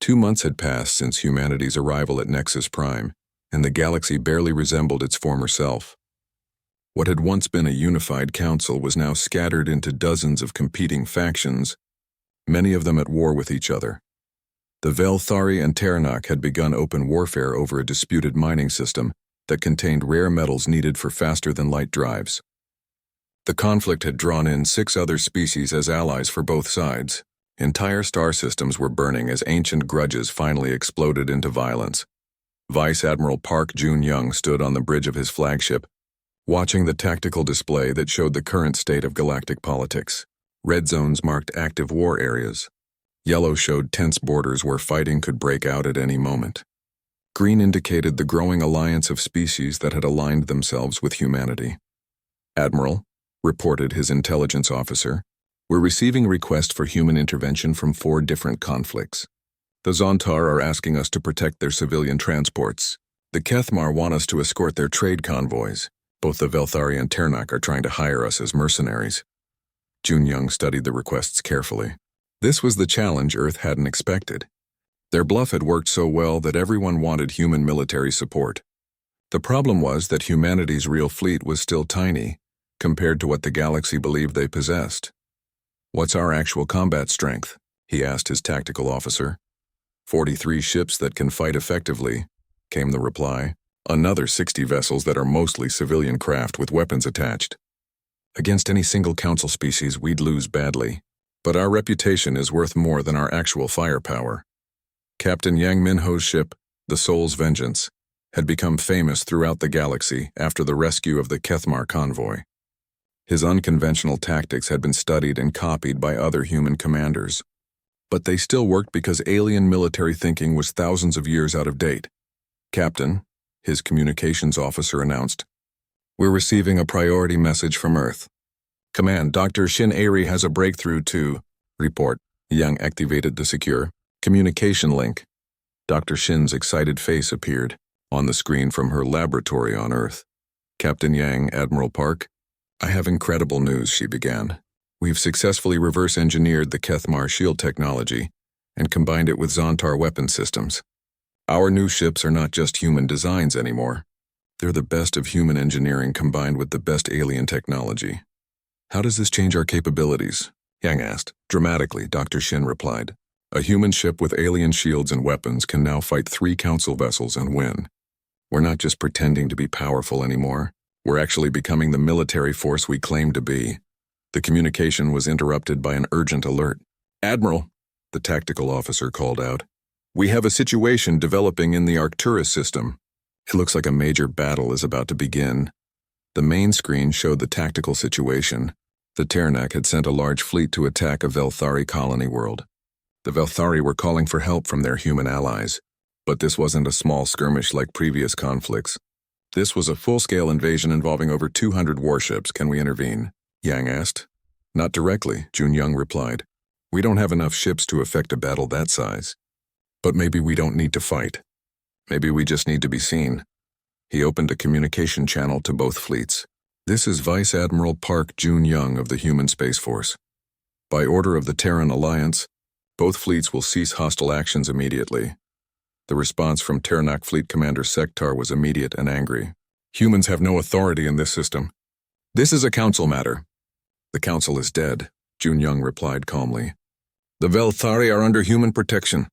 2 months had passed since humanity's arrival at Nexus Prime, and the galaxy barely resembled its former self. What had once been a unified council was now scattered into dozens of competing factions, many of them at war with each other. The Velthari and Terranok had begun open warfare over a disputed mining system that contained rare metals needed for faster-than-light drives. The conflict had drawn in 6 other species as allies for both sides. Entire star systems were burning as ancient grudges finally exploded into violence. Vice Admiral Park Jun-young stood on the bridge of his flagship, watching the tactical display that showed the current state of galactic politics. Red zones marked active war areas. Yellow showed tense borders where fighting could break out at any moment. Green indicated the growing alliance of species that had aligned themselves with humanity. "Admiral," reported his intelligence officer, "we're receiving requests for human intervention from 4 different conflicts. The Zontar are asking us to protect their civilian transports. The Kethmar want us to escort their trade convoys. Both the Velthari and Ternak are trying to hire us as mercenaries." Jun-young studied the requests carefully. This was the challenge Earth hadn't expected. Their bluff had worked so well that everyone wanted human military support. The problem was that humanity's real fleet was still tiny, compared to what the galaxy believed they possessed. "What's our actual combat strength?" he asked his tactical officer. 43 ships that can fight effectively," came the reply. "Another 60 vessels that are mostly civilian craft with weapons attached. Against any single council species, we'd lose badly. But our reputation is worth more than our actual firepower." Captain Yang Minho's ship, the Soul's Vengeance, had become famous throughout the galaxy after the rescue of the Kethmar convoy. His unconventional tactics had been studied and copied by other human commanders. But they still worked because alien military thinking was thousands of years out of date. "Captain," his communications officer announced, "we're receiving a priority message from Earth. Command, Dr. Shin Airi has a breakthrough to report." Yang activated the secure communication link. Dr. Shin's excited face appeared on the screen from her laboratory on Earth. "Captain Yang, Admiral Park, I have incredible news," she began. "We've successfully reverse-engineered the Kethmar shield technology and combined it with Zontar weapon systems. Our new ships are not just human designs anymore. They're the best of human engineering combined with the best alien technology." "How does this change our capabilities?" Yang asked. "Dramatically," Dr. Shin replied. "A human ship with alien shields and weapons can now fight 3 council vessels and win. We're not just pretending to be powerful anymore. We're actually becoming the military force we claim to be." The communication was interrupted by an urgent alert. "Admiral," the tactical officer called out, "we have a situation developing in the Arcturus system. It looks like a major battle is about to begin." The main screen showed the tactical situation. The Ternak had sent a large fleet to attack a Velthari colony world. The Velthari were calling for help from their human allies, but this wasn't a small skirmish like previous conflicts. This was a full-scale invasion involving over 200 warships. "Can we intervene?" Yang asked. "Not directly," Jun-young replied. "We don't have enough ships to affect a battle that size. But maybe we don't need to fight. Maybe we just need to be seen." He opened a communication channel to both fleets. "This is Vice Admiral Park Jun-young of the Human Space Force. By order of the Terran Alliance, both fleets will cease hostile actions immediately." The response from Terranak Fleet Commander Sektar was immediate and angry. "Humans have no authority in this system. This is a council matter." "The council is dead," Jun-young replied calmly. "The Velthari are under human protection.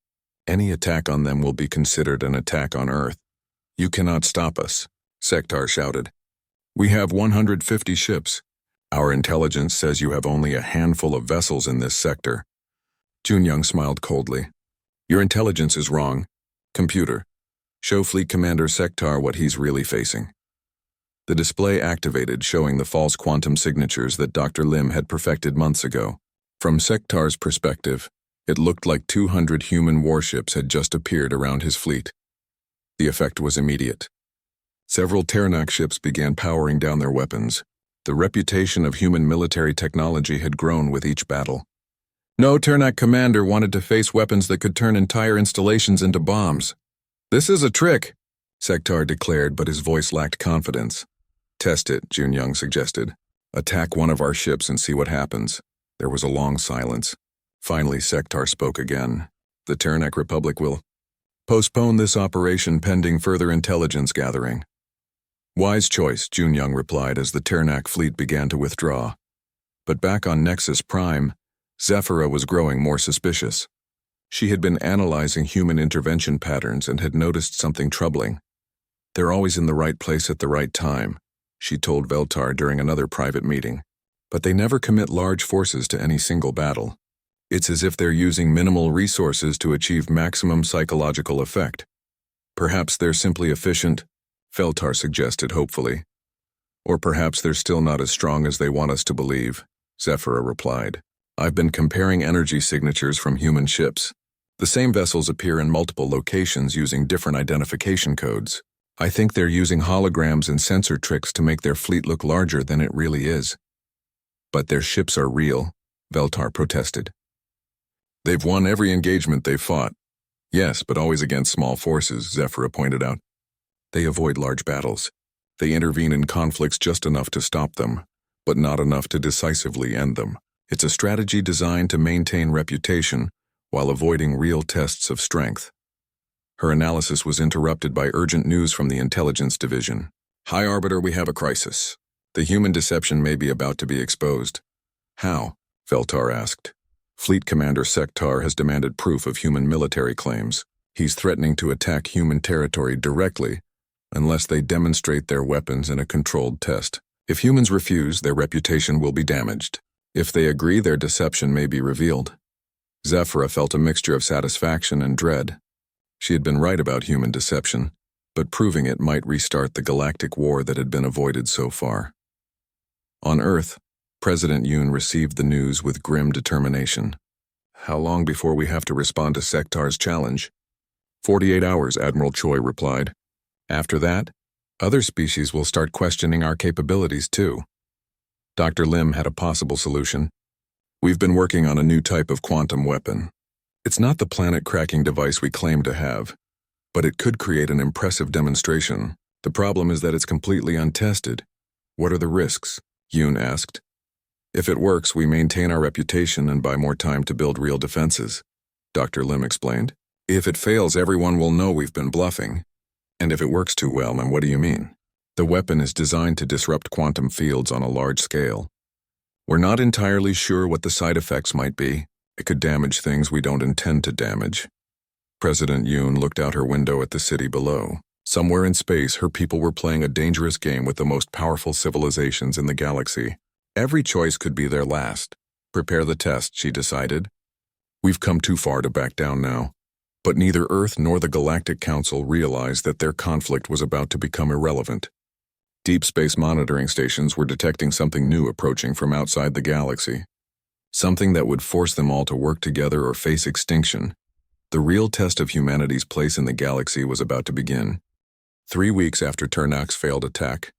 Any attack on them will be considered an attack on Earth. You cannot stop us," Sektar shouted. "We have 150 ships. Our intelligence says you have only a handful of vessels in this sector." Jun-young smiled coldly. "Your intelligence is wrong. Computer, show Fleet Commander Sektar what he's really facing." The display activated, showing the false quantum signatures that Dr. Lim had perfected months ago. From Sektar's perspective, it looked like 200 human warships had just appeared around his fleet. The effect was immediate. Several Terranak ships began powering down their weapons. The reputation of human military technology had grown with each battle. No Ternak commander wanted to face weapons that could turn entire installations into bombs. "This is a trick," Sektar declared, but his voice lacked confidence. "Test it," Jun-young suggested. "Attack one of our ships and see what happens." There was a long silence. Finally, Sektar spoke again. The Terranek Republic will postpone this operation pending further intelligence gathering. Wise choice, Junyoung replied as the Terranek fleet began to withdraw. But back on Nexus Prime, Zephyra was growing more suspicious. She had been analyzing human intervention patterns and had noticed something troubling. They're always in the right place at the right time, she told Veltar during another private meeting. But they never commit large forces to any single battle. It's as if they're using minimal resources to achieve maximum psychological effect. Perhaps they're simply efficient, Veltar suggested hopefully. Or perhaps they're still not as strong as they want us to believe, Zephyra replied. I've been comparing energy signatures from human ships. The same vessels appear in multiple locations using different identification codes. I think they're using holograms and sensor tricks to make their fleet look larger than it really is. But their ships are real, Veltar protested. They've won every engagement they've fought. Yes, but always against small forces, Zephyra pointed out. They avoid large battles. They intervene in conflicts just enough to stop them, but not enough to decisively end them. It's a strategy designed to maintain reputation while avoiding real tests of strength. Her analysis was interrupted by urgent news from the Intelligence Division. High Arbiter, we have a crisis. The human deception may be about to be exposed. How? Veltar asked. Fleet Commander Sektar has demanded proof of human military claims. He's threatening to attack human territory directly unless they demonstrate their weapons in a controlled test. If humans refuse, their reputation will be damaged. If they agree, their deception may be revealed. Zephyra felt a mixture of satisfaction and dread. She had been right about human deception, but proving it might restart the Galactic War that had been avoided so far. On Earth, President Yoon received the news with grim determination. How long before we have to respond to Sektar's challenge? 48 hours, Admiral Choi replied. After that, other species will start questioning our capabilities too. Dr. Lim had a possible solution. We've been working on a new type of quantum weapon. It's not the planet-cracking device we claim to have, but it could create an impressive demonstration. The problem is that it's completely untested. What are the risks? Yoon asked. If it works, we maintain our reputation and buy more time to build real defenses, Dr. Lim explained. If it fails, everyone will know we've been bluffing. And if it works too well, then what do you mean? The weapon is designed to disrupt quantum fields on a large scale. We're not entirely sure what the side effects might be. It could damage things we don't intend to damage. President Yoon looked out her window at the city below. Somewhere in space, her people were playing a dangerous game with the most powerful civilizations in the galaxy. Every choice could be their last. Prepare the test, she decided. We've come too far to back down now. But neither Earth nor the Galactic Council realized that their conflict was about to become irrelevant. Deep space monitoring stations were detecting something new approaching from outside the galaxy. Something that would force them all to work together or face extinction. The real test of humanity's place in the galaxy was about to begin. 3 weeks after Ternak's failed attack,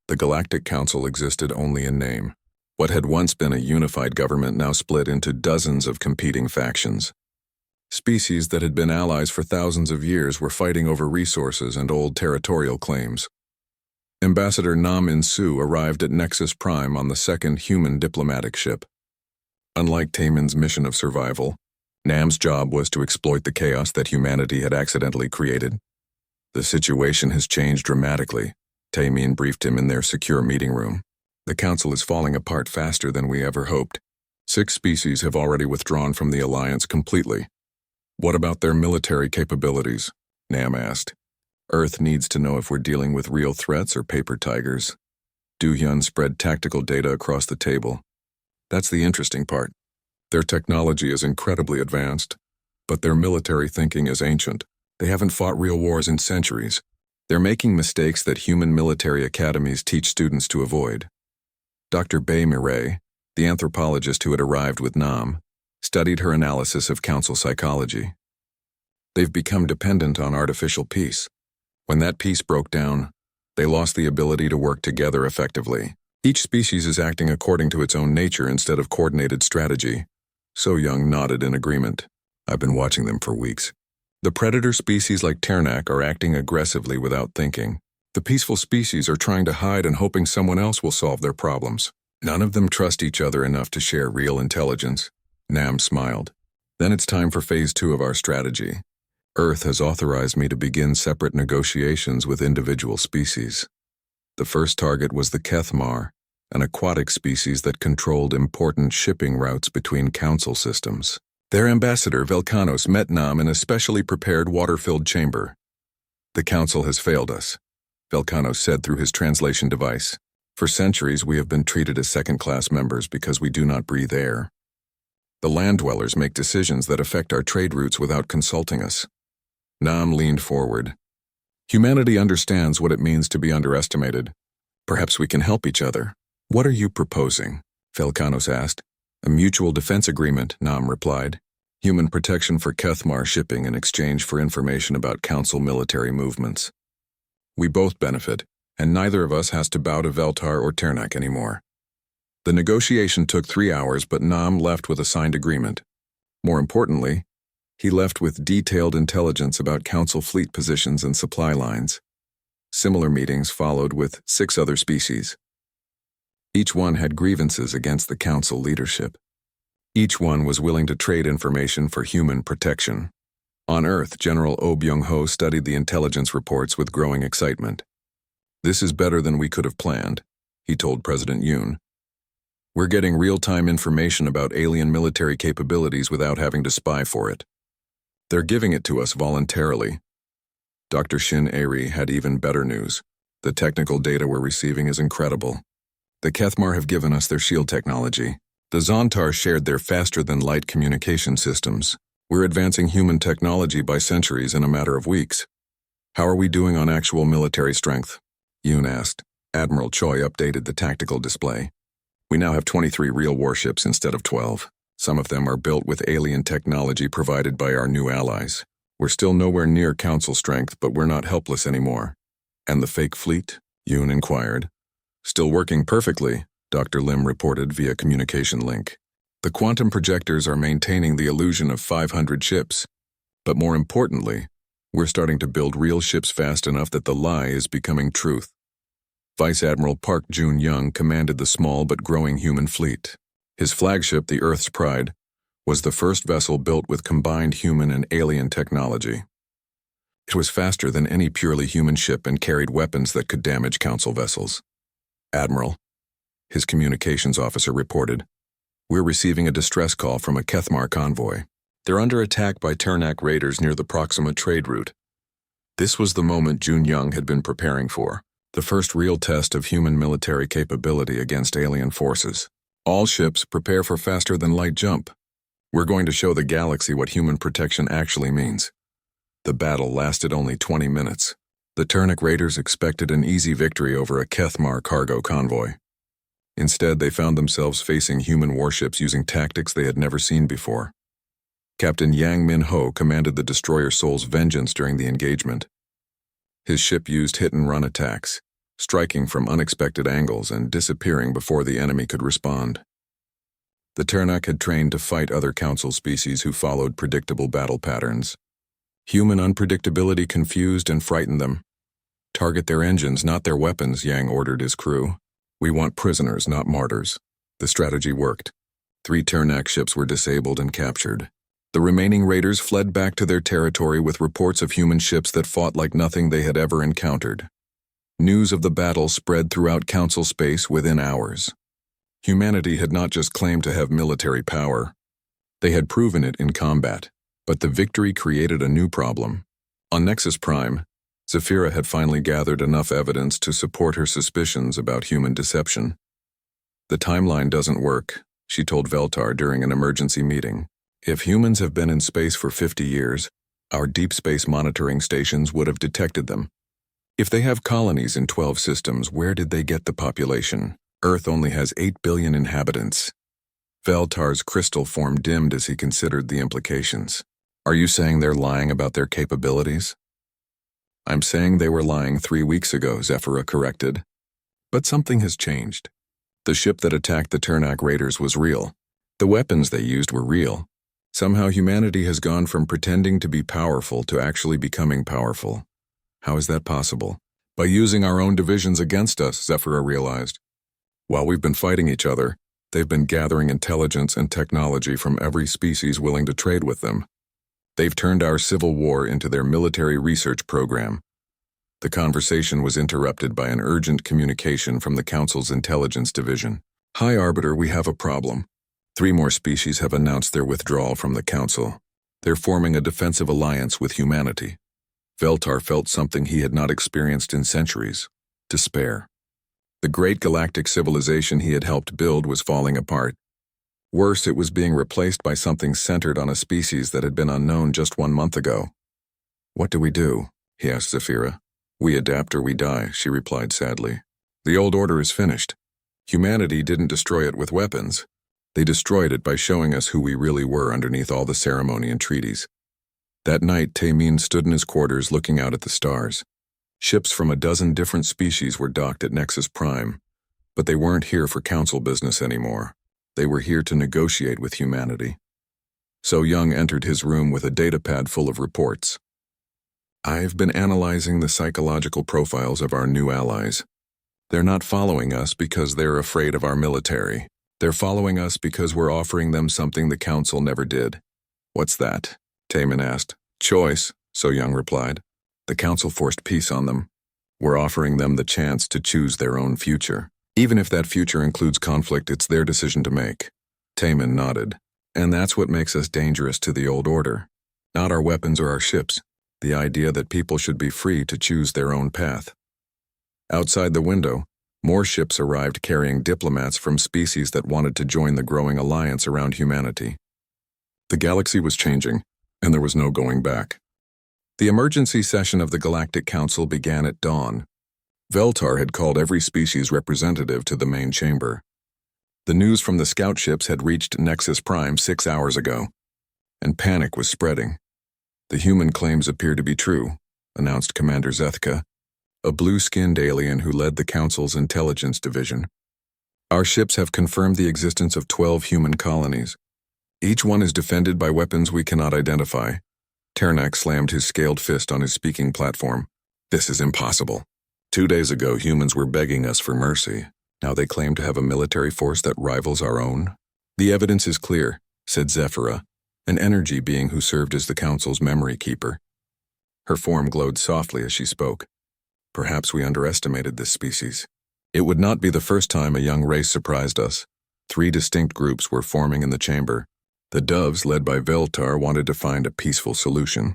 the Galactic Council existed only in name. What had once been a unified government now split into dozens of competing factions. Species that had been allies for thousands of years were fighting over resources and old territorial claims. Ambassador Nam In-soo arrived at Nexus Prime on the second human diplomatic ship. Unlike Taemin's mission of survival, Nam's job was to exploit the chaos that humanity had accidentally created. The situation has changed dramatically, Taemin briefed him in their secure meeting room. The Council is falling apart faster than we ever hoped. 6 species have already withdrawn from the Alliance completely. What about their military capabilities? Nam asked. Earth needs to know if we're dealing with real threats or paper tigers. Do-hyun spread tactical data across the table. That's the interesting part. Their technology is incredibly advanced, but their military thinking is ancient. They haven't fought real wars in centuries. They're making mistakes that human military academies teach students to avoid. Dr. Bae Mireille, the anthropologist who had arrived with Nam, studied her analysis of council psychology. They've become dependent on artificial peace. When that peace broke down, they lost the ability to work together effectively. Each species is acting according to its own nature instead of coordinated strategy. So Young nodded in agreement. I've been watching them for weeks. The predator species like Ternak are acting aggressively without thinking. The peaceful species are trying to hide and hoping someone else will solve their problems. None of them trust each other enough to share real intelligence. Nam smiled. Then it's time for Phase 2 of our strategy. Earth has authorized me to begin separate negotiations with individual species. The first target was the Kethmar, an aquatic species that controlled important shipping routes between Council systems. Their ambassador, Velkanos, met Nam in a specially prepared water-filled chamber. "The Council has failed us," Velkanos said through his translation device. "For centuries we have been treated as second-class members because we do not breathe air. The land dwellers make decisions that affect our trade routes without consulting us." Nam leaned forward. "Humanity understands what it means to be underestimated. Perhaps we can help each other." "What are you proposing?" Velkanos asked. "A mutual defense agreement," Nam replied. "Human protection for Kethmar shipping in exchange for information about Council military movements. We both benefit, and neither of us has to bow to Veltar or Ternak anymore." The negotiation took 3 hours, but Nam left with a signed agreement. More importantly, he left with detailed intelligence about Council fleet positions and supply lines. Similar meetings followed with 6 other species. Each one had grievances against the Council leadership. Each one was willing to trade information for human protection. On Earth, General Oh Byung-ho studied the intelligence reports with growing excitement. "This is better than we could have planned," he told President Yoon. "We're getting real-time information about alien military capabilities without having to spy for it. They're giving it to us voluntarily." Dr. Shin Airi had even better news. "The technical data we're receiving is incredible. The Kethmar have given us their shield technology. The Zontar shared their faster-than-light communication systems. We're advancing human technology by centuries in a matter of weeks. How are we doing on actual military strength?" Yoon asked. Admiral Choi updated the tactical display. "We now have 23 real warships instead of 12. Some of them are built with alien technology provided by our new allies. We're still nowhere near Council strength, but we're not helpless anymore." "And the fake fleet?" Yoon inquired. "Still working perfectly," Dr. Lim reported via communication link. "The quantum projectors are maintaining the illusion of 500 ships. But more importantly, we're starting to build real ships fast enough that the lie is becoming truth." Vice Admiral Park Jun-young commanded the small but growing human fleet. His flagship, the Earth's Pride, was the first vessel built with combined human and alien technology. It was faster than any purely human ship and carried weapons that could damage Council vessels. "Admiral," his communications officer reported, "we're receiving a distress call from a Kethmar convoy. They're under attack by Ternak raiders near the Proxima trade route." This was the moment Jun-young had been preparing for, the first real test of human military capability against alien forces. "All ships prepare for faster-than-light jump. We're going to show the galaxy what human protection actually means." The battle lasted only 20 minutes. The Ternak raiders expected an easy victory over a Kethmar cargo convoy. Instead, they found themselves facing human warships using tactics they had never seen before. Captain Yang Min-ho commanded the destroyer Seoul's Vengeance during the engagement. His ship used hit-and-run attacks, striking from unexpected angles and disappearing before the enemy could respond. The Ternak had trained to fight other Council species who followed predictable battle patterns. Human unpredictability confused and frightened them. "Target their engines, not their weapons," Yang ordered his crew. "We want prisoners, not martyrs." The strategy worked. 3 Ternak ships were disabled and captured. The remaining raiders fled back to their territory with reports of human ships that fought like nothing they had ever encountered. News of the battle spread throughout Council space within hours. Humanity had not just claimed to have military power. They had proven it in combat. But the victory created a new problem. On Nexus Prime, Zafira had finally gathered enough evidence to support her suspicions about human deception. "The timeline doesn't work," she told Veltar during an emergency meeting. "If humans have been in space for 50 years, our deep space monitoring stations would have detected them. If they have colonies in 12 systems, where did they get the population? Earth only has 8 billion inhabitants." Veltar's crystal form dimmed as he considered the implications. "Are you saying they're lying about their capabilities?" "I'm saying they were lying 3 weeks ago," Zephyra corrected. "But something has changed. The ship that attacked the Ternak raiders was real. The weapons they used were real. Somehow humanity has gone from pretending to be powerful to actually becoming powerful. How is that possible?" "By using our own divisions against us," Zephyra realized. "While we've been fighting each other, They've been gathering intelligence and technology from every species willing to trade with them. They've turned our civil war into their military research program. The conversation was interrupted by an urgent communication from the Council's Intelligence Division. High Arbiter, we have a problem. 3 more species have announced their withdrawal from the Council. They're forming a defensive alliance with humanity. Veltar felt something he had not experienced in centuries: despair. The great galactic civilization he had helped build was falling apart. Worse, it was being replaced by something centered on a species that had been unknown just 1 month ago. What do we do? He asked Zephyra. We adapt or we die, she replied sadly. The old order is finished. Humanity didn't destroy it with weapons. They destroyed it by showing us who we really were underneath all the ceremony and treaties. That night, Taemin stood in his quarters looking out at the stars. Ships from a dozen different species were docked at Nexus Prime, but they weren't here for council business anymore. They were here to negotiate with humanity. So Young entered his room with a datapad full of reports. I've been analyzing the psychological profiles of our new allies. They're not following us because they're afraid of our military. They're following us because we're offering them something the Council never did. What's that? Taemin asked. Choice, So Young replied. The Council forced peace on them. We're offering them the chance to choose their own future. Even if that future includes conflict, it's their decision to make. Taemin nodded. And that's what makes us dangerous to the old order. Not our weapons or our ships. The idea that people should be free to choose their own path. Outside the window, more ships arrived carrying diplomats from species that wanted to join the growing alliance around humanity. The galaxy was changing, and there was no going back. The emergency session of the Galactic Council began at dawn. Veltar had called every species representative to the main chamber. The news from the scout ships had reached Nexus Prime 6 hours ago, and panic was spreading. The human claims appear to be true, announced Commander Zethka, a blue-skinned alien who led the Council's Intelligence Division. Our ships have confirmed the existence of 12 human colonies. Each one is defended by weapons we cannot identify. Ternak slammed his scaled fist on his speaking platform. This is impossible. 2 days ago, humans were begging us for mercy. Now they claim to have a military force that rivals our own. The evidence is clear, said Zephyra, an energy being who served as the Council's memory keeper. Her form glowed softly as she spoke. Perhaps we underestimated this species. It would not be the first time a young race surprised us. 3 distinct groups were forming in the chamber. The Doves, led by Veltar, wanted to find a peaceful solution.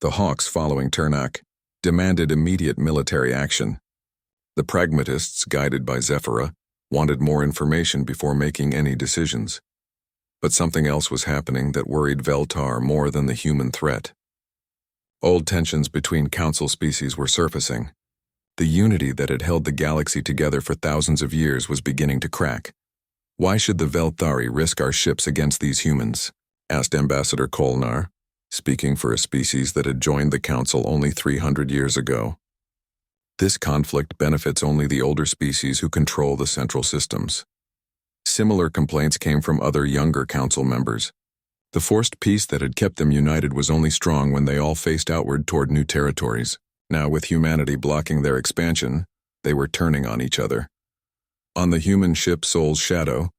The Hawks, following Ternak, demanded immediate military action. The Pragmatists, guided by Zephyra, wanted more information before making any decisions. But something else was happening that worried Veltar more than the human threat. Old tensions between Council species were surfacing. The unity that had held the galaxy together for thousands of years was beginning to crack. Why should the Velthari risk our ships against these humans? Asked Ambassador Kolnar, speaking for a species that had joined the Council only 300 years ago. This conflict benefits only the older species who control the central systems. Similar complaints came from other younger Council members. The forced peace that had kept them united was only strong when they all faced outward toward new territories. Now, with humanity blocking their expansion, they were turning on each other. On the human ship Soul's Shadow,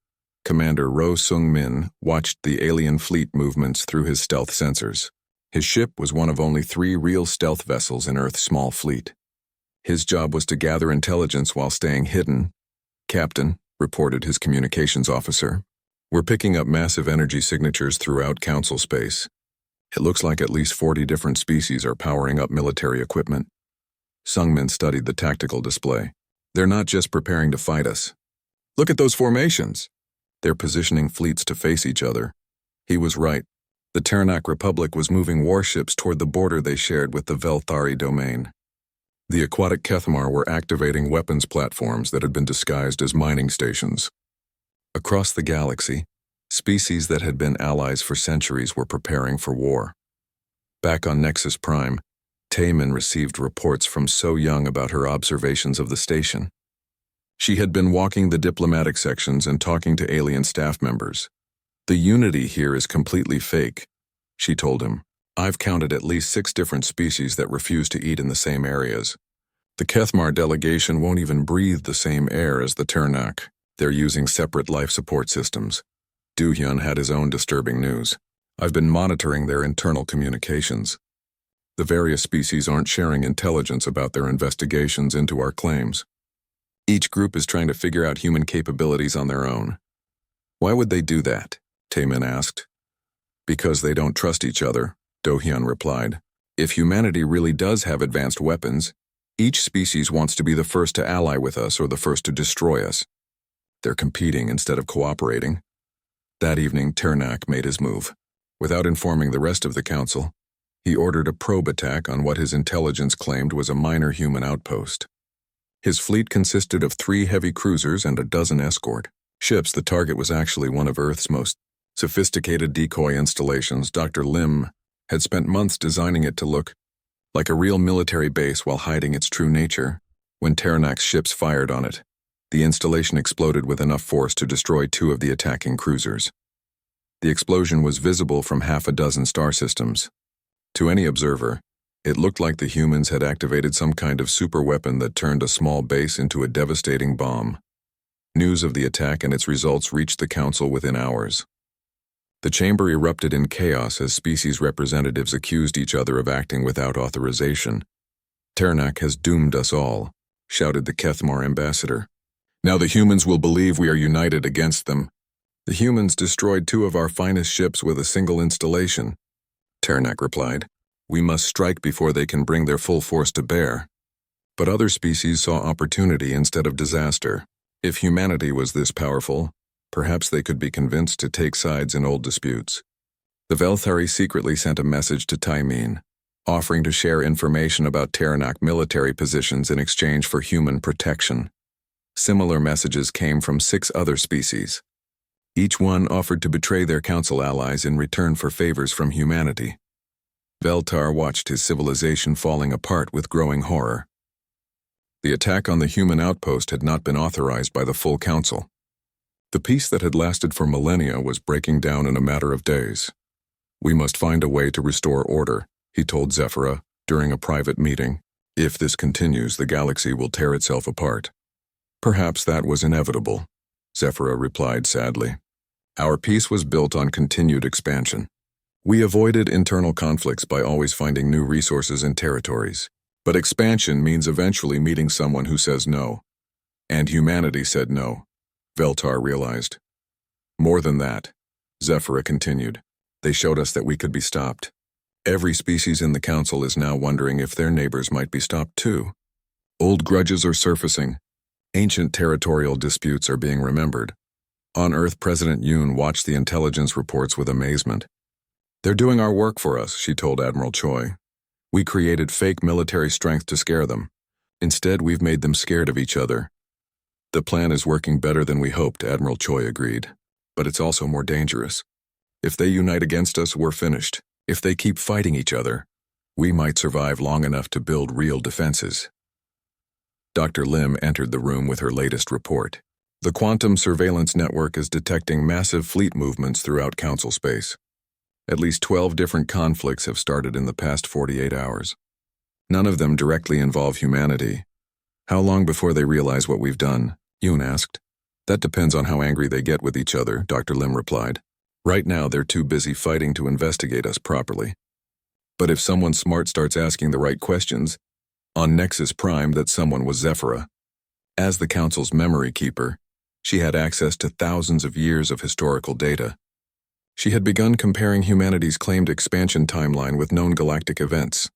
Commander Ro Sung-min watched the alien fleet movements through his stealth sensors. His ship was one of only 3 real stealth vessels in Earth's small fleet. His job was to gather intelligence while staying hidden. Captain, reported his communications officer, we're picking up massive energy signatures throughout Council space. It looks like at least 40 different species are powering up military equipment. Sungmin studied the tactical display. They're not just preparing to fight us. Look at those formations. They're positioning fleets to face each other. He was right. The Ternak Republic was moving warships toward the border they shared with the Velthari domain. The aquatic Kethmar were activating weapons platforms that had been disguised as mining stations. Across the galaxy, species that had been allies for centuries were preparing for war. Back on Nexus Prime, Taemin received reports from So Young about her observations of the station. She had been walking the diplomatic sections and talking to alien staff members. The unity here is completely fake, she told him. I've counted at least 6 different species that refuse to eat in the same areas. The Kethmar delegation won't even breathe the same air as the Ternak. They're using separate life support systems. Do-hyun had his own disturbing news. I've been monitoring their internal communications. The various species aren't sharing intelligence about their investigations into our claims. Each group is trying to figure out human capabilities on their own. Why would they do that? Taemin asked. Because they don't trust each other, Do-hyun replied. If humanity really does have advanced weapons, each species wants to be the first to ally with us or the first to destroy us. They're competing instead of cooperating. That evening, Ternak made his move. Without informing the rest of the council, he ordered a probe attack on what his intelligence claimed was a minor human outpost. His fleet consisted of 3 heavy cruisers and a dozen escort ships. The target was actually one of Earth's most sophisticated decoy installations. Dr. Lim had spent months designing it to look like a real military base while hiding its true nature. When Ternak's ships fired on it, the installation exploded with enough force to destroy 2 of the attacking cruisers. The explosion was visible from half a dozen star systems. To any observer, it looked like the humans had activated some kind of superweapon that turned a small base into a devastating bomb. News of the attack and its results reached the council within hours. The chamber erupted in chaos as species representatives accused each other of acting without authorization. Ternak has doomed us all, shouted the Kethmar ambassador. Now the humans will believe we are united against them. The humans destroyed 2 of our finest ships with a single installation, Ternak replied. We must strike before they can bring their full force to bear. But other species saw opportunity instead of disaster. If humanity was this powerful, perhaps they could be convinced to take sides in old disputes. The Velthari secretly sent a message to Taemin, offering to share information about Ternak military positions in exchange for human protection. Similar messages came from 6 other species. Each one offered to betray their council allies in return for favors from humanity. Veltar watched his civilization falling apart with growing horror. The attack on the human outpost had not been authorized by the full council. The peace that had lasted for millennia was breaking down in a matter of days. We must find a way to restore order, he told Zephyra during a private meeting. If this continues, the galaxy will tear itself apart. Perhaps that was inevitable, Zephyra replied sadly. Our peace was built on continued expansion. We avoided internal conflicts by always finding new resources and territories. But expansion means eventually meeting someone who says no. And humanity said no, Veltar realized. More than that, Zephyra continued. They showed us that we could be stopped. Every species in the council is now wondering if their neighbors might be stopped too. Old grudges are surfacing. Ancient territorial disputes are being remembered. On Earth, President Yoon watched the intelligence reports with amazement. They're doing our work for us, she told Admiral Choi. We created fake military strength to scare them. Instead, we've made them scared of each other. The plan is working better than we hoped, Admiral Choi agreed. But it's also more dangerous. If they unite against us, we're finished. If they keep fighting each other, we might survive long enough to build real defenses. Dr. Lim entered the room with her latest report. The quantum surveillance network is detecting massive fleet movements throughout council space. At least 12 different conflicts have started in the past 48 hours. None of them directly involve humanity. How long before they realize what we've done? Yoon asked. That depends on how angry they get with each other, Dr. Lim replied. Right now, they're too busy fighting to investigate us properly. But if someone smart starts asking the right questions, on Nexus Prime that someone was Zephyra. As the Council's memory keeper, she had access to thousands of years of historical data. She had begun comparing humanity's claimed expansion timeline with known galactic events.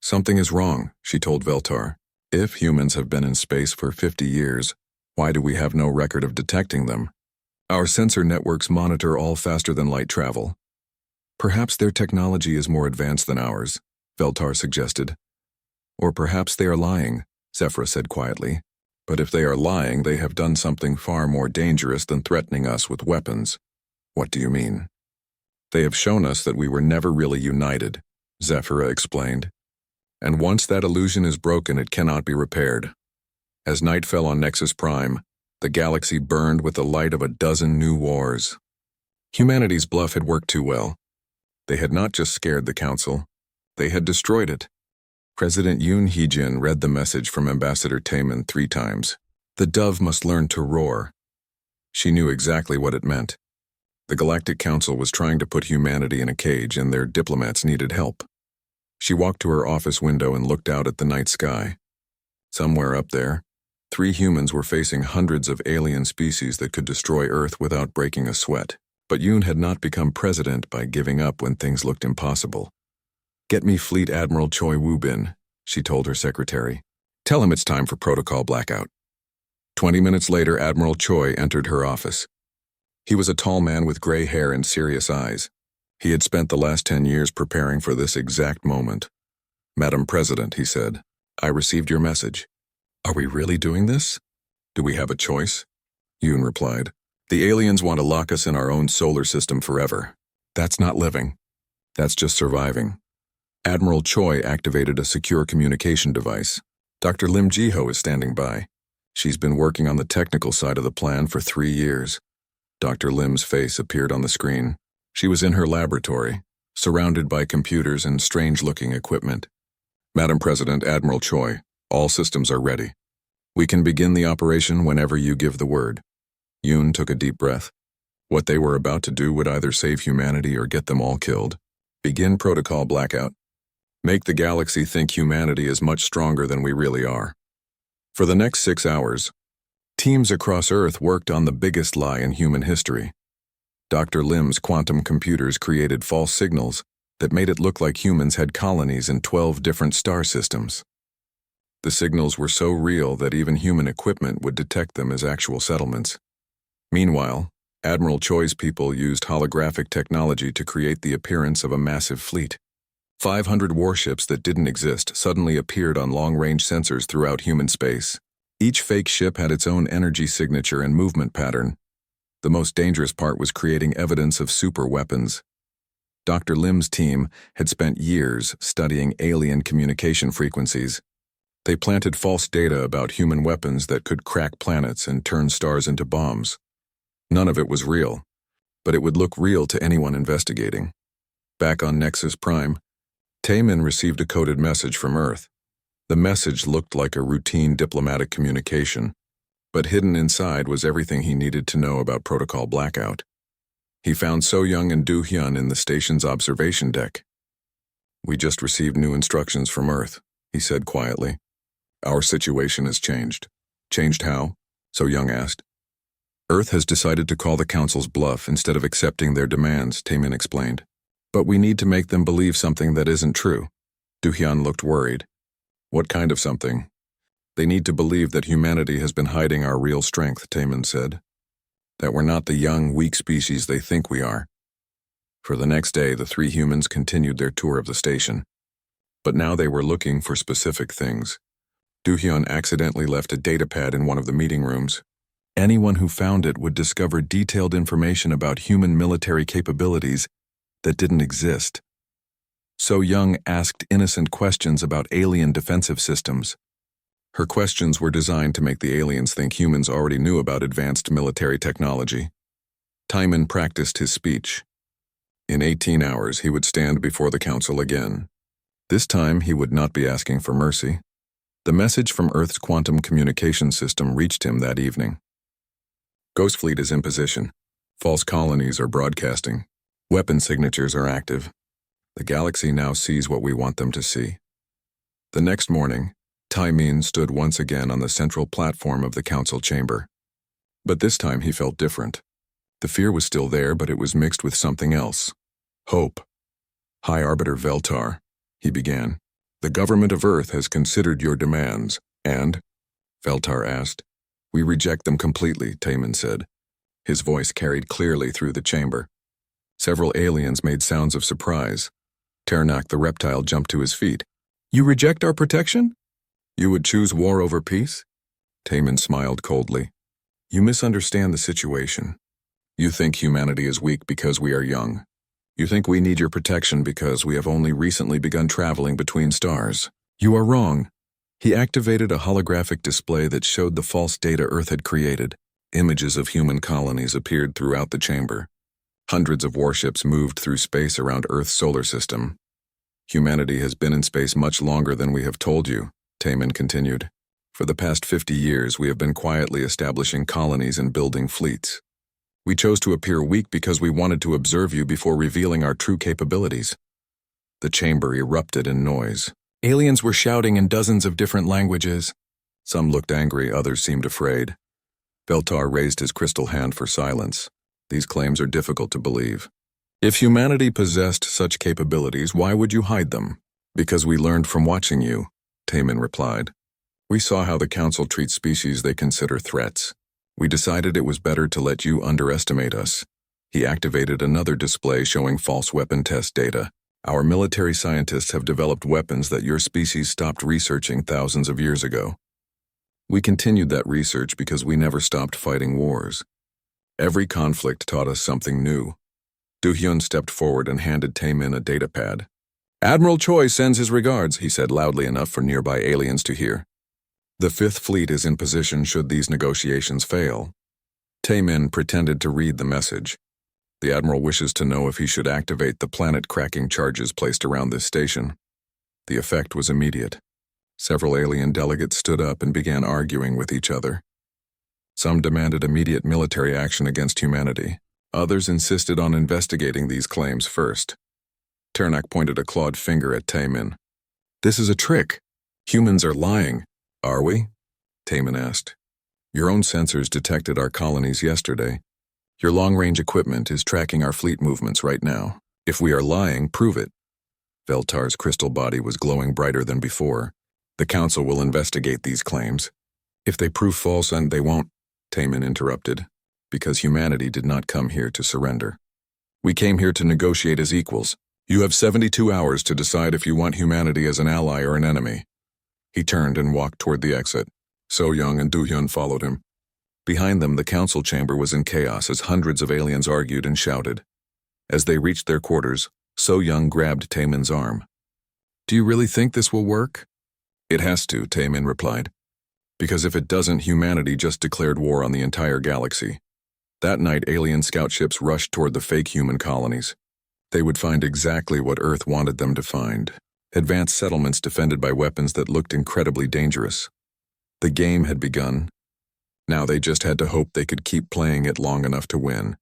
Something is wrong, she told Veltar. If humans have been in space for 50 years, why do we have no record of detecting them? Our sensor networks monitor all faster than light travel. Perhaps their technology is more advanced than ours, Veltar suggested. Or perhaps they are lying, Zephyra said quietly. But if they are lying, they have done something far more dangerous than threatening us with weapons. What do you mean? They have shown us that we were never really united, Zephyra explained. And once that illusion is broken, it cannot be repaired. As night fell on Nexus Prime, the galaxy burned with the light of a dozen new wars. Humanity's bluff had worked too well. They had not just scared the Council, they had destroyed it. President Yoon Hee-jin read the message from Ambassador Taemin 3 times. The dove must learn to roar, She knew exactly what it meant. The Galactic Council was trying to put humanity in a cage, and their diplomats needed help. She walked to her office window and looked out at the night sky. Somewhere up there, 3 humans were facing hundreds of alien species that could destroy Earth without breaking a sweat. But Yoon had not become president by giving up when things looked impossible. "Get me Fleet Admiral Choi Woo-bin," she told her secretary. "Tell him it's time for protocol blackout." 20 minutes later, Admiral Choi entered her office. He was a tall man with gray hair and serious eyes. He had spent the last 10 years preparing for this exact moment. "Madam President," he said, "I received your message." "Are we really doing this? Do we have a choice?" Yoon replied. "The aliens want to lock us in our own solar system forever. That's not living. That's just surviving." Admiral Choi activated a secure communication device. Dr. Lim Jiho is standing by. She's been working on the technical side of the plan for 3 years. Dr. Lim's face appeared on the screen. She was in her laboratory, surrounded by computers and strange-looking equipment. "Madam President, Admiral Choi, all systems are ready. We can begin the operation whenever you give the word." Yoon took a deep breath. What they were about to do would either save humanity or get them all killed. Begin protocol blackout. Make the galaxy think humanity is much stronger than we really are. For the next 6 hours, teams across Earth worked on the biggest lie in human history. Dr. Lim's quantum computers created false signals that made it look like humans had colonies in 12 different star systems. The signals were so real that even human equipment would detect them as actual settlements. Meanwhile, Admiral Choi's people used holographic technology to create the appearance of a massive fleet. 500 warships that didn't exist suddenly appeared on long-range sensors throughout human space. Each fake ship had its own energy signature and movement pattern. The most dangerous part was creating evidence of super weapons. Dr. Lim's team had spent years studying alien communication frequencies. They planted false data about human weapons that could crack planets and turn stars into bombs. None of it was real, but it would look real to anyone investigating. Back on Nexus Prime, Taemin received a coded message from Earth. The message looked like a routine diplomatic communication, but hidden inside was everything he needed to know about Protocol Blackout. He found So Young and Do Hyun in the station's observation deck. "We just received new instructions from Earth," he said quietly. "Our situation has changed." "Changed how?" So Young asked. "Earth has decided to call the Council's bluff instead of accepting their demands," Taemin explained. "But we need to make them believe something that isn't true." Do Hyun looked worried. "What kind of something?" "They need to believe that humanity has been hiding our real strength," Taemin said. "That we're not the young, weak species they think we are." For the next day, the 3 humans continued their tour of the station. But now they were looking for specific things. Do Hyun accidentally left a datapad in one of the meeting rooms. Anyone who found it would discover detailed information about human military capabilities that didn't exist. So Young asked innocent questions about alien defensive systems. Her questions were designed to make the aliens think humans already knew about advanced military technology. Taemin practiced his speech. In 18 hours, he would stand before the Council again. This time, he would not be asking for mercy. The message from Earth's quantum communication system reached him that evening. "Ghost Fleet is in position. False colonies are broadcasting. Weapon signatures are active. The galaxy now sees what we want them to see." The next morning, Taemin stood once again on the central platform of the Council chamber. But this time he felt different. The fear was still there, but it was mixed with something else. Hope. "High Arbiter Veltar," he began. "The government of Earth has considered your demands, and?" Veltar asked. "We reject them completely," Taemin said. His voice carried clearly through the chamber. Several aliens made sounds of surprise. Ternak the reptile jumped to his feet. "You reject our protection? You would choose war over peace?" Taemin smiled coldly. "You misunderstand the situation. You think humanity is weak because we are young. You think we need your protection because we have only recently begun traveling between stars. You are wrong." He activated a holographic display that showed the false data Earth had created. Images of human colonies appeared throughout the chamber. Hundreds of warships moved through space around Earth's solar system. "Humanity has been in space much longer than we have told you," Taemin continued. "For the past 50 years, we have been quietly establishing colonies and building fleets. We chose to appear weak because we wanted to observe you before revealing our true capabilities." The chamber erupted in noise. Aliens were shouting in dozens of different languages. Some looked angry, others seemed afraid. Veltar raised his crystal hand for silence. These claims are difficult to believe. "If humanity possessed such capabilities, why would you hide them?" "Because we learned from watching you," Taman replied. "We saw how the Council treats species they consider threats. We decided it was better to let you underestimate us." He activated another display showing false weapon test data. "Our military scientists have developed weapons that your species stopped researching thousands of years ago. We continued that research because we never stopped fighting wars. Every conflict taught us something new." Do-hyun stepped forward and handed Taemin a datapad. "Admiral Choi sends his regards," he said loudly enough for nearby aliens to hear. "The Fifth Fleet is in position should these negotiations fail." Taemin pretended to read the message. "The Admiral wishes to know if he should activate the planet-cracking charges placed around this station." The effect was immediate. Several alien delegates stood up and began arguing with each other. Some demanded immediate military action against humanity. Others insisted on investigating these claims first. Ternak pointed a clawed finger at Taemin. "This is a trick. Humans are lying." "Are we?" Taemin asked. "Your own sensors detected our colonies yesterday. Your long-range equipment is tracking our fleet movements right now. If we are lying, prove it." Veltar's crystal body was glowing brighter than before. "The Council will investigate these claims. If they prove false, and they won't," Taemin interrupted, "because humanity did not come here to surrender. We came here to negotiate as equals. You have 72 hours to decide if you want humanity as an ally or an enemy." He turned and walked toward the exit. So-young and Do-hyun followed him. Behind them, the council chamber was in chaos as hundreds of aliens argued and shouted. As they reached their quarters, So-young grabbed Taemin's arm. "Do you really think this will work?" "It has to," Taemin replied. "Because if it doesn't, humanity just declared war on the entire galaxy." That night, alien scout ships rushed toward the fake human colonies. They would find exactly what Earth wanted them to find: advanced settlements defended by weapons that looked incredibly dangerous. The game had begun. Now they just had to hope they could keep playing it long enough to win.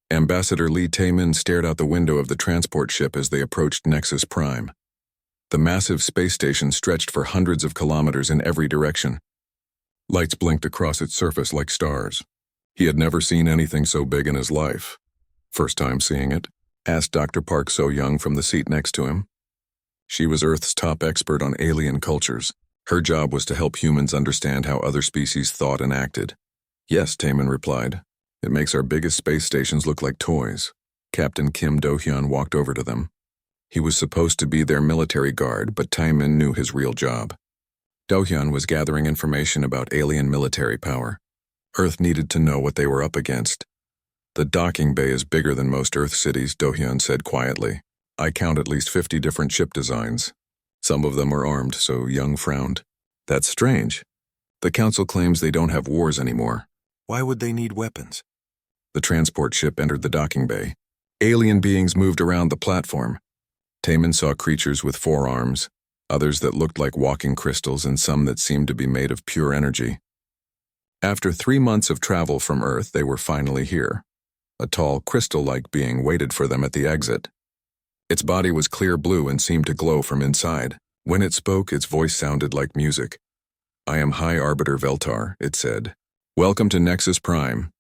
Ambassador Lee Taemin stared out the window of the transport ship as they approached Nexus Prime. The massive space station stretched for hundreds of kilometers in every direction. Lights blinked across its surface like stars. He had never seen anything so big in his life. "First time seeing it?" asked Dr. Park So-young from the seat next to him. She was Earth's top expert on alien cultures. Her job was to help humans understand how other species thought and acted. "Yes," Taemin replied. "It makes our biggest space stations look like toys." Captain Kim Do-hyun walked over to them. He was supposed to be their military guard, but Taemin knew his real job. Do-hyun was gathering information about alien military power. Earth needed to know what they were up against. "The docking bay is bigger than most Earth cities," Do-hyun said quietly. "I count at least 50 different ship designs. Some of them are armed," So-young frowned. "That's strange. The Council claims they don't have wars anymore. Why would they need weapons?" The transport ship entered the docking bay. Alien beings moved around the platform. Taemin saw creatures with 4 arms, others that looked like walking crystals, and some that seemed to be made of pure energy. After 3 months of travel from Earth, they were finally here. A tall, crystal-like being waited for them at the exit. Its body was clear blue and seemed to glow from inside. When it spoke, its voice sounded like music. "I am High Arbiter Veltar," it said. "Welcome to Nexus Prime.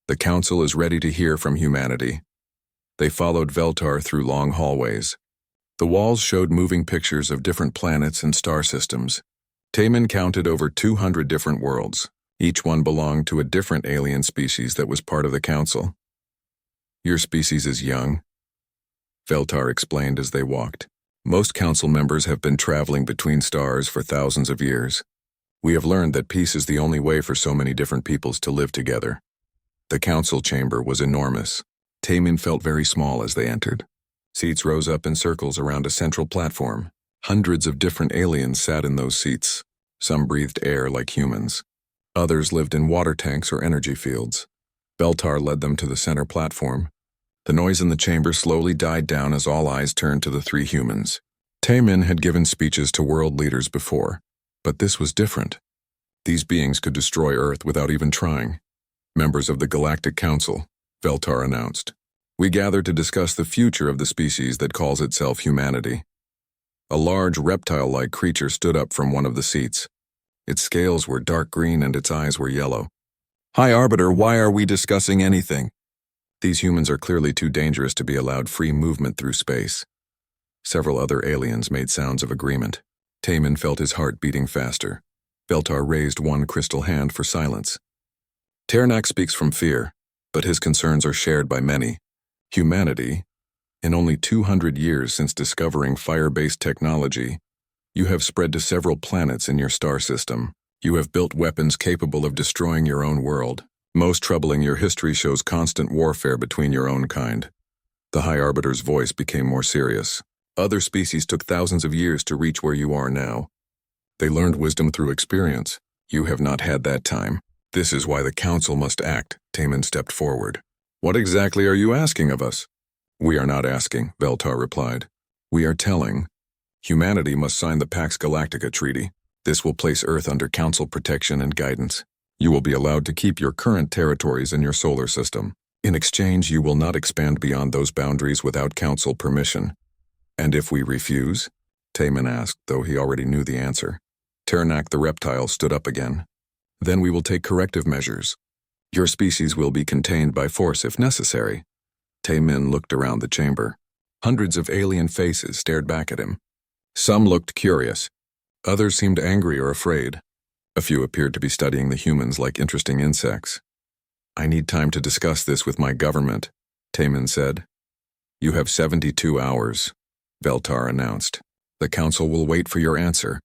The Council is ready to hear from humanity." They followed Veltar through long hallways. The walls showed moving pictures of different planets and star systems. Taemin counted over 200 different worlds. Each one belonged to a different alien species that was part of the Council. "Your species is young," Veltar explained as they walked. "Most Council members have been traveling between stars for thousands of years. We have learned that peace is the only way for so many different peoples to live together." The Council chamber was enormous. Taemin felt very small as they entered. Seats rose up in circles around a central platform. Hundreds of different aliens sat in those seats. Some breathed air like humans. Others lived in water tanks or energy fields. Veltar led them to the center platform. The noise in the chamber slowly died down as all eyes turned to the 3 humans. Taemin had given speeches to world leaders before, but this was different. These beings could destroy Earth without even trying. Members of the Galactic Council, Veltar announced. We gather to discuss the future of the species that calls itself humanity. A large reptile-like creature stood up from one of the seats. Its scales were dark green and its eyes were yellow. High Arbiter, why are we discussing anything? These humans are clearly too dangerous to be allowed free movement through space. Several other aliens made sounds of agreement. Taman felt his heart beating faster. Veltar raised one crystal hand for silence. Ternak speaks from fear, but his concerns are shared by many. Humanity, in only 200 years since discovering fire-based technology, you have spread to several planets in your star system. You have built weapons capable of destroying your own world. Most troubling, your history shows constant warfare between your own kind. The High Arbiter's voice became more serious. Other species took thousands of years to reach where you are now. They learned wisdom through experience. You have not had that time. This is why the Council must act. Taman stepped forward. What exactly are you asking of us? We are not asking, Veltar replied. We are telling. Humanity must sign the Pax Galactica Treaty. This will place Earth under Council protection and guidance. You will be allowed to keep your current territories in your solar system. In exchange, you will not expand beyond those boundaries without Council permission. And if we refuse? Taman asked, though he already knew the answer. Ternak the reptile stood up again. Then we will take corrective measures. Your species will be contained by force if necessary. Taman looked around the chamber. Hundreds of alien faces stared back at him. Some looked curious. Others seemed angry or afraid. A few appeared to be studying the humans like interesting insects. I need time to discuss this with my government, Taman said. You have 72 hours, Veltar announced. The Council will wait for your answer.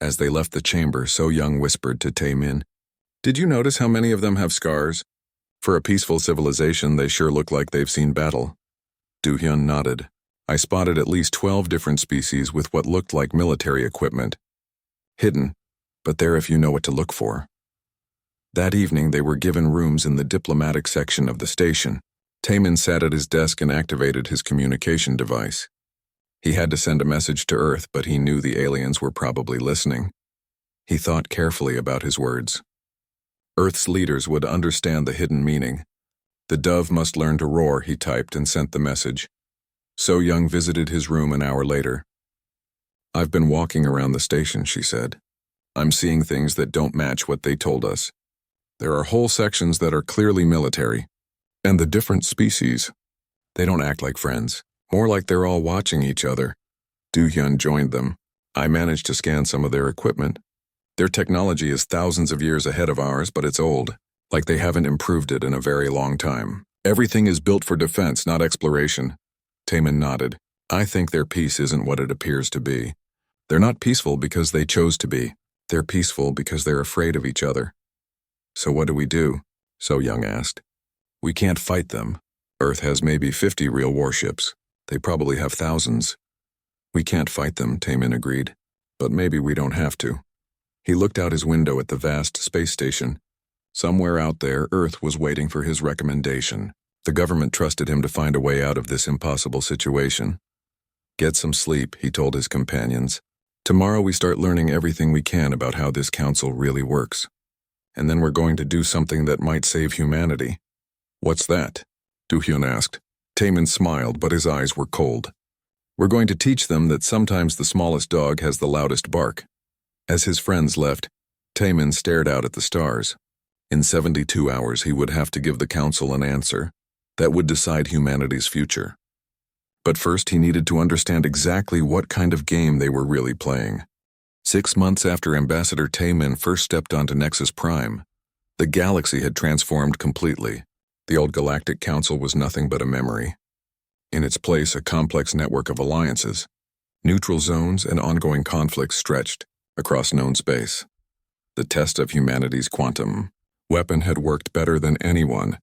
As they left the chamber, So Young whispered to Taemin, Did you notice how many of them have scars? For a peaceful civilization, they sure look like they've seen battle. Do-hyun nodded. I spotted at least 12 different species with what looked like military equipment. Hidden, but there if you know what to look for. That evening, they were given rooms in the diplomatic section of the station. Taemin sat at his desk and activated his communication device. He had to send a message to Earth, but he knew the aliens were probably listening. He thought carefully about his words. Earth's leaders would understand the hidden meaning. The dove must learn to roar, he typed and sent the message. So Young visited his room an hour later. I've been walking around the station, she said. I'm seeing things that don't match what they told us. There are whole sections that are clearly military. And the different species, they don't act like friends. More like they're all watching each other. Do-hyun joined them. I managed to scan some of their equipment. Their technology is thousands of years ahead of ours, but it's old, like they haven't improved it in a very long time. Everything is built for defense, not exploration. Taemin nodded. I think their peace isn't what it appears to be. They're not peaceful because they chose to be. They're peaceful because they're afraid of each other. So what do we do? So Young asked. We can't fight them. Earth has maybe 50 real warships. They probably have thousands. We can't fight them, Taemin agreed. But maybe we don't have to. He looked out his window at the vast space station. Somewhere out there, Earth was waiting for his recommendation. The government trusted him to find a way out of this impossible situation. Get some sleep, he told his companions. Tomorrow we start learning everything we can about how this council really works. And then we're going to do something that might save humanity. What's that? Do-hyun asked. Taemin smiled, but his eyes were cold. We're going to teach them that sometimes the smallest dog has the loudest bark. As his friends left, Taemin stared out at the stars. In 72 hours, he would have to give the council an answer that would decide humanity's future. But first, he needed to understand exactly what kind of game they were really playing. 6 months after Ambassador Taemin first stepped onto Nexus Prime, the galaxy had transformed completely. The old Galactic Council was nothing but a memory. In its place, a complex network of alliances, neutral zones, and ongoing conflicts stretched across known space. The test of humanity's quantum weapon had worked better than anyone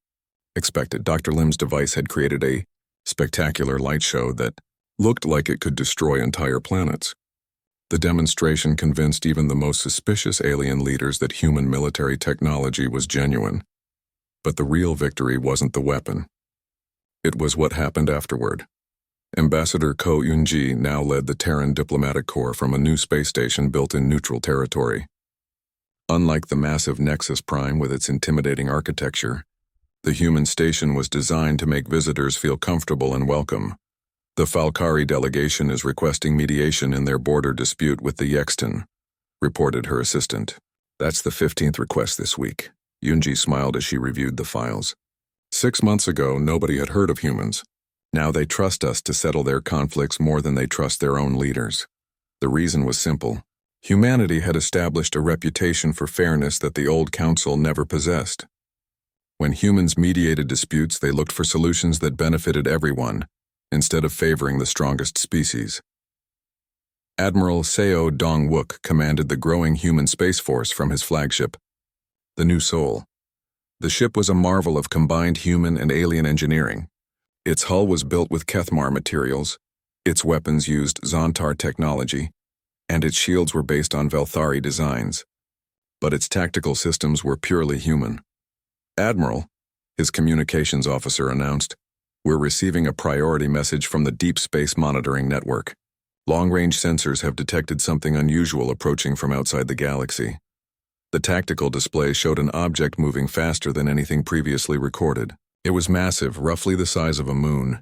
expected. Dr. Lim's device had created a spectacular light show that looked like it could destroy entire planets. The demonstration convinced even the most suspicious alien leaders that human military technology was genuine. But the real victory wasn't the weapon. It was what happened afterward. Ambassador Ko Eun-ji now led the Terran Diplomatic Corps from a new space station built in neutral territory. Unlike the massive Nexus Prime with its intimidating architecture, The human station was designed to make visitors feel comfortable and welcome. The Falkari delegation is requesting mediation in their border dispute with the Yexton, reported her assistant. That's the 15th request this week. Yunji smiled as she reviewed the files. 6 months ago, nobody had heard of humans. Now they trust us to settle their conflicts more than they trust their own leaders. The reason was simple. Humanity had established a reputation for fairness that the old council never possessed. When humans mediated disputes, they looked for solutions that benefited everyone, instead of favoring the strongest species. Admiral Seo Dong-wook commanded the growing human space force from his flagship, the New Soul. The ship was a marvel of combined human and alien engineering. Its hull was built with Kethmar materials, its weapons used Zontar technology, and its shields were based on Velthari designs. But its tactical systems were purely human. Admiral, his communications officer announced, we're receiving a priority message from the Deep Space Monitoring Network. Long-range sensors have detected something unusual approaching from outside the galaxy. The tactical display showed an object moving faster than anything previously recorded. It was massive, roughly the size of a moon,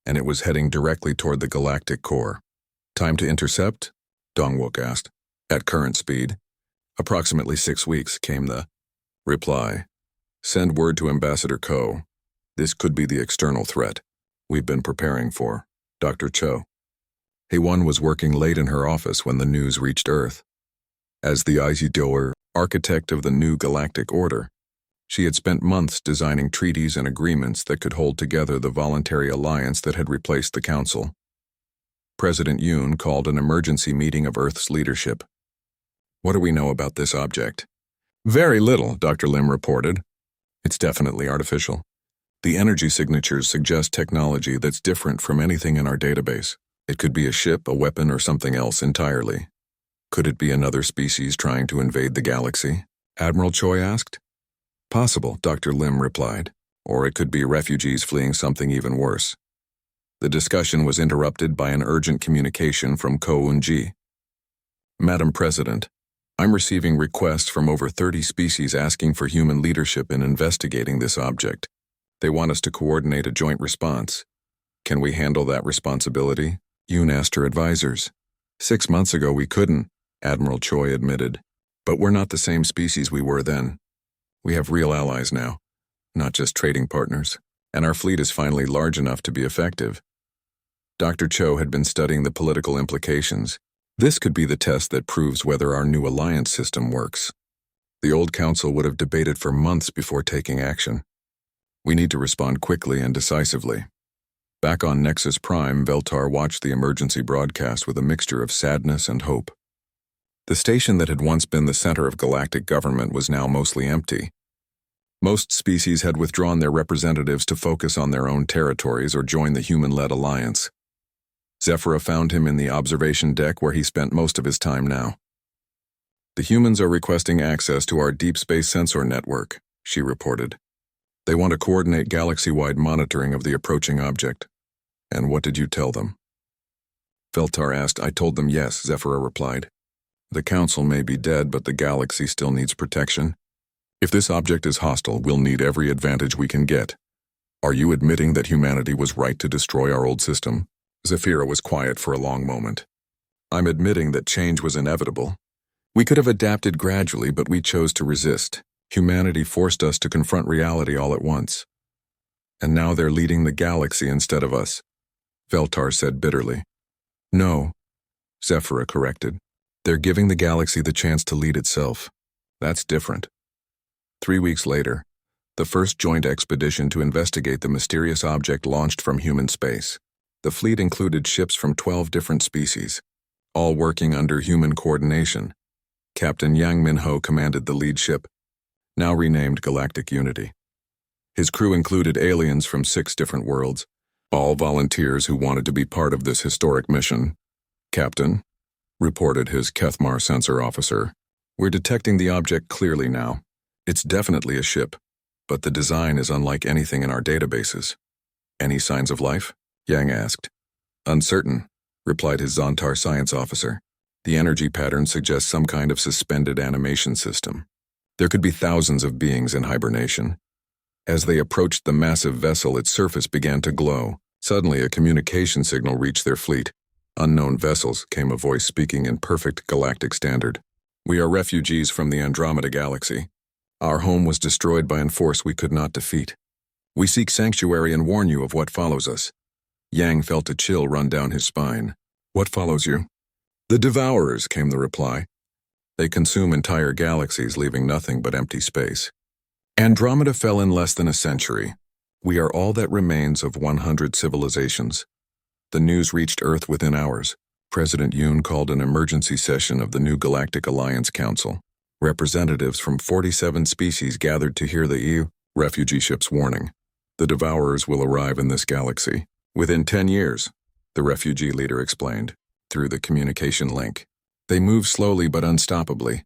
and it was heading directly toward the galactic core. Time to intercept? Dong-wook asked. At current speed. Approximately 6 weeks, came the reply. Send word to Ambassador Ko. This could be the external threat we've been preparing for. Dr. Cho. Hye-won was working late in her office when the news reached Earth. As the Isidore, architect of the new galactic order, she had spent months designing treaties and agreements that could hold together the voluntary alliance that had replaced the Council. President Yoon called an emergency meeting of Earth's leadership. What do we know about this object? Very little, Dr. Lim reported. It's definitely artificial. The energy signatures suggest technology that's different from anything in our database. It could be a ship, a weapon, or something else entirely. Could it be another species trying to invade the galaxy? Admiral Choi asked. Possible, Dr. Lim replied. Or it could be refugees fleeing something even worse. The discussion was interrupted by an urgent communication from Ko Un-ji. Madam President, I'm receiving requests from over 30 species asking for human leadership in investigating this object. They want us to coordinate a joint response. Can we handle that responsibility? Yoon asked her advisors. 6 months ago we couldn't, Admiral Choi admitted. But we're not the same species we were then. We have real allies now, not just trading partners, and our fleet is finally large enough to be effective. Dr. Cho had been studying the political implications. This could be the test that proves whether our new alliance system works. The old council would have debated for months before taking action. We need to respond quickly and decisively. Back on Nexus Prime, Veltar watched the emergency broadcast with a mixture of sadness and hope. The station that had once been the center of galactic government was now mostly empty. Most species had withdrawn their representatives to focus on their own territories or join the human-led alliance. Zephyra found him in the observation deck where he spent most of his time now. The humans are requesting access to our deep space sensor network, she reported. They want to coordinate galaxy-wide monitoring of the approaching object. And what did you tell them? Veltar asked. I told them yes, Zephyra replied. The Council may be dead, but the galaxy still needs protection. If this object is hostile, we'll need every advantage we can get. Are you admitting that humanity was right to destroy our old system? Zephyra was quiet for a long moment. I'm admitting that change was inevitable. We could have adapted gradually, but we chose to resist. Humanity forced us to confront reality all at once. And now they're leading the galaxy instead of us, Veltar said bitterly. No, Zephyra corrected. They're giving the galaxy the chance to lead itself. That's different. 3 weeks later, the first joint expedition to investigate the mysterious object launched from human space. The fleet included ships from 12 different species, all working under human coordination. Captain Yang Min-ho commanded the lead ship, now renamed Galactic Unity. His crew included aliens from 6 different worlds, all volunteers who wanted to be part of this historic mission. Captain, reported his Kethmar sensor officer, we're detecting the object clearly now. It's definitely a ship, but the design is unlike anything in our databases. Any signs of life? Yang asked. Uncertain, replied his Zontar science officer. The energy pattern suggests some kind of suspended animation system. There could be thousands of beings in hibernation. As they approached the massive vessel, its surface began to glow. Suddenly, a communication signal reached their fleet. "Unknown vessels," came a voice speaking in perfect galactic standard. "We are refugees from the Andromeda Galaxy. Our home was destroyed by a force we could not defeat. We seek sanctuary and warn you of what follows us." Yang felt a chill run down his spine. "What follows you?" "The Devourers," came the reply. "They consume entire galaxies, leaving nothing but empty space. Andromeda fell in less than a century. We are all that remains of 100 civilizations." The news reached Earth within hours. President Yoon called an emergency session of the new Galactic Alliance Council. Representatives from 47 species gathered to hear the EU refugee ship's warning. "The Devourers will arrive in this galaxy within 10 years, the refugee leader explained, through the communication link. "They move slowly but unstoppably.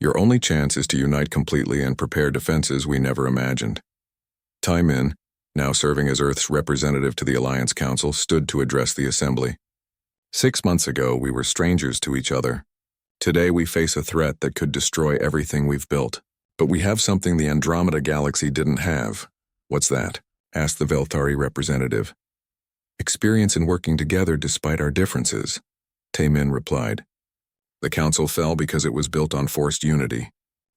Your only chance is to unite completely and prepare defenses we never imagined." Tai Min, now serving as Earth's representative to the Alliance Council, stood to address the assembly. "6 months ago, we were strangers to each other. Today, we face a threat that could destroy everything we've built. But we have something the Andromeda Galaxy didn't have." "What's that?" asked the Velthari representative. "Experience in working together despite our differences," Tai Min replied. "The Council fell because it was built on forced unity.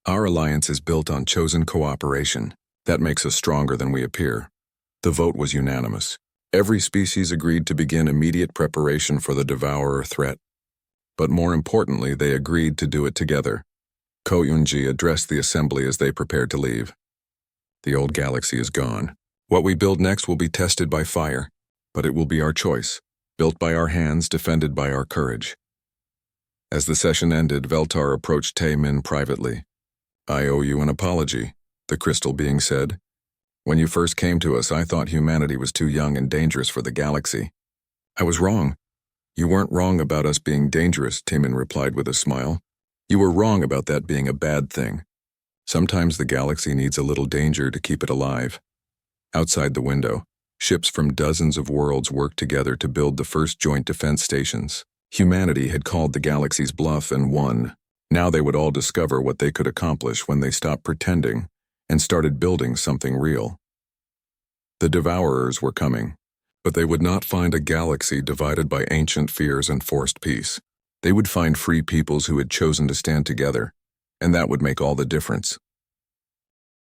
Our alliance is built on chosen cooperation. That makes us stronger than we appear." The vote was unanimous. Every species agreed to begin immediate preparation for the Devourer threat. But more importantly, they agreed to do it together. Ko Yunji addressed the assembly as they prepared to leave. "The old galaxy is gone. What we build next will be tested by fire, but it will be our choice, built by our hands, defended by our courage." As the session ended, Veltar approached Tai Min privately. "I owe you an apology," the crystal being said. "When you first came to us, I thought humanity was too young and dangerous for the galaxy. I was wrong." "You weren't wrong about us being dangerous," Tai Min replied with a smile. "You were wrong about that being a bad thing. Sometimes the galaxy needs a little danger to keep it alive." Outside the window, ships from dozens of worlds worked together to build the first joint defense stations. Humanity had called the galaxy's bluff and won. Now they would all discover what they could accomplish when they stopped pretending and started building something real. The Devourers were coming, but they would not find a galaxy divided by ancient fears and forced peace. They would find free peoples who had chosen to stand together, and that would make all the difference.